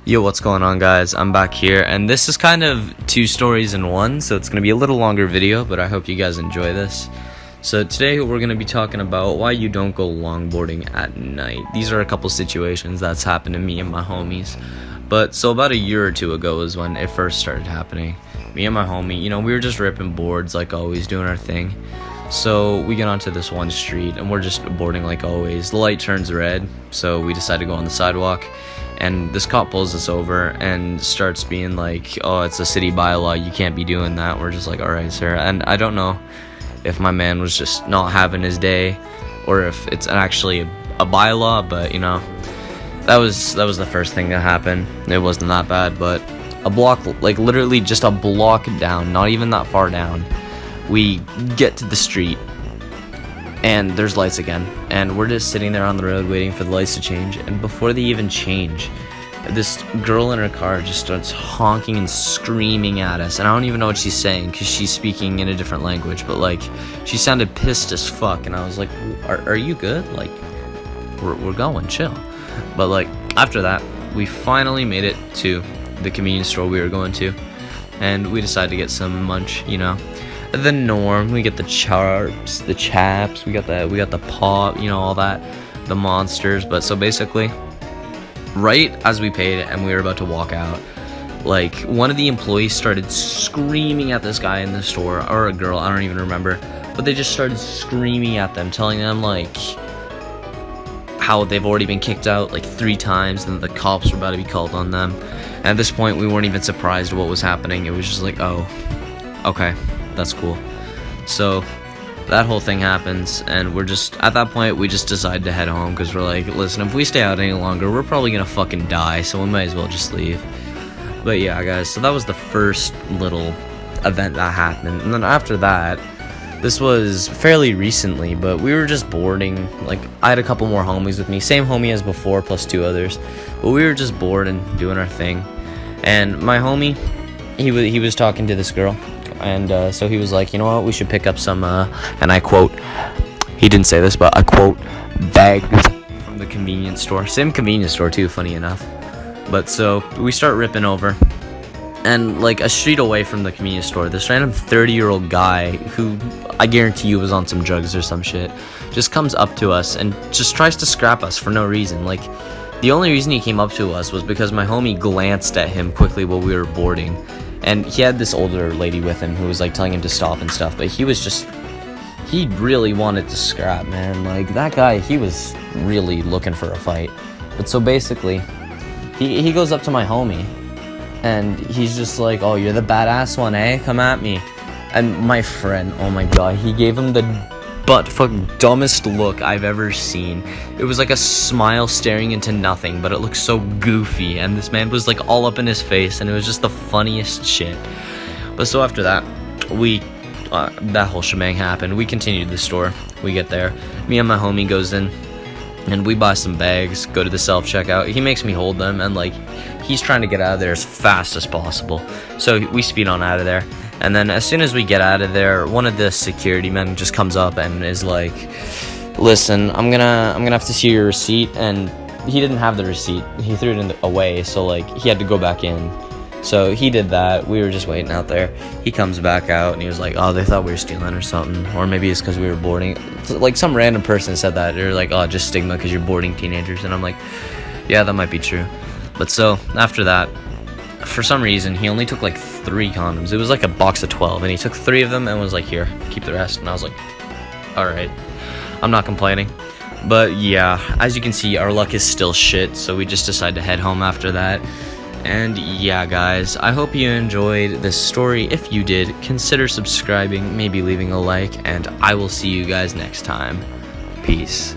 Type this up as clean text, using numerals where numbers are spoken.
Yo, what's going on, guys? I'm back here, and this is kind of two stories in one, so it's going to be a little longer video, but I hope you guys enjoy this. So today we're going to be talking about why you don't go longboarding at night. These are a couple situations that's happened to me and my homies. But so about a year or two ago is when it first started happening. Me and my homie, we were just ripping boards like always, doing our thing. So we get onto this one street and we're just boarding like always. The light turns red, so we decide to go on the sidewalk. And this cop pulls us over and starts being like, oh, it's a city bylaw, you can't be doing that. We're just like, all right, sir. And I don't know if my man was just not having his day or if it's actually a bylaw, but that was the first thing that happened. It wasn't that bad, but a block, like literally just a block down, not even that far down, we get to the street and there's lights again, and we're just sitting there on the road waiting for the lights to change. And before they even change, this girl in her car just starts honking and screaming at us, and I don't even know what she's saying because she's speaking in a different language, but like she sounded pissed as fuck. And I was like, are you good? Like we're going, chill. But like after that, we finally made it to the convenience store we were going to, and we decided to get some munch, the norm. We get the charps, the chaps, we got the pop, all that, the monsters. But so basically, right as we paid and we were about to walk out, like one of the employees started screaming at this guy in the store, or a girl, I don't even remember, but they just started screaming at them, telling them like how they've already been kicked out like 3 times and the cops were about to be called on them. And at this point we weren't even surprised what was happening. It was just like, oh, okay, that's cool. So that whole thing happens, and we're just, at that point, we just decide to head home because we're like, listen, if we stay out any longer, we're probably gonna fucking die, so we might as well just leave. But yeah, guys, so that was the first little event that happened. And then after that, this was fairly recently, but we were just boarding. Like, I had a couple more homies with me, same homie as before, plus 2 others, but we were just bored and doing our thing. And my homie, he was talking to this girl, and so he was like, you know what, we should pick up some, and I quote, he didn't say this, but I quote, bags from the convenience store. Same convenience store too, funny enough. But so we start ripping over, and like a street away from the convenience store, this random 30-year-old guy, who I guarantee you was on some drugs or some shit, just comes up to us and just tries to scrap us for no reason. Like, the only reason he came up to us was because my homie glanced at him quickly while we were boarding. And he had this older lady with him who was like telling him to stop and stuff, but he really wanted to scrap, man. Like, that guy, he was really looking for a fight. But so basically, he goes up to my homie, and he's just like, oh, you're the badass one, eh? Come at me. And my friend, oh my god, he gave him the butt-fuck dumbest look I've ever seen. It was like a smile staring into nothing, but it looked so goofy, and this man was like all up in his face, and it was just the funniest shit. But so after that, that whole shebang happened. We continued the store. We get there, me and my homie goes in, and we buy some bags, go to the self-checkout. He makes me hold them, and like, he's trying to get out of there as fast as possible. So we speed on out of there. And then as soon as we get out of there, one of the security men just comes up and is like, listen, I'm gonna have to see your receipt. And he didn't have the receipt. He threw it away, so like he had to go back in. So he did that. We were just waiting out there. He comes back out and he was like, oh, they thought we were stealing or something. Or maybe it's because we were boarding. Like, some random person said that. They're like, oh, just stigma because you're boarding teenagers. And I'm like, yeah, that might be true. But so after that, for some reason, he only took like 3 condoms. It was like a box of 12, and he took 3 of them and was like, here, keep the rest. And I was like, all right, I'm not complaining. But yeah, as you can see, our luck is still shit, so we just decided to head home after that. And yeah, guys, I hope you enjoyed this story. If you did, consider subscribing, maybe leaving a like, and I will see you guys next time. Peace.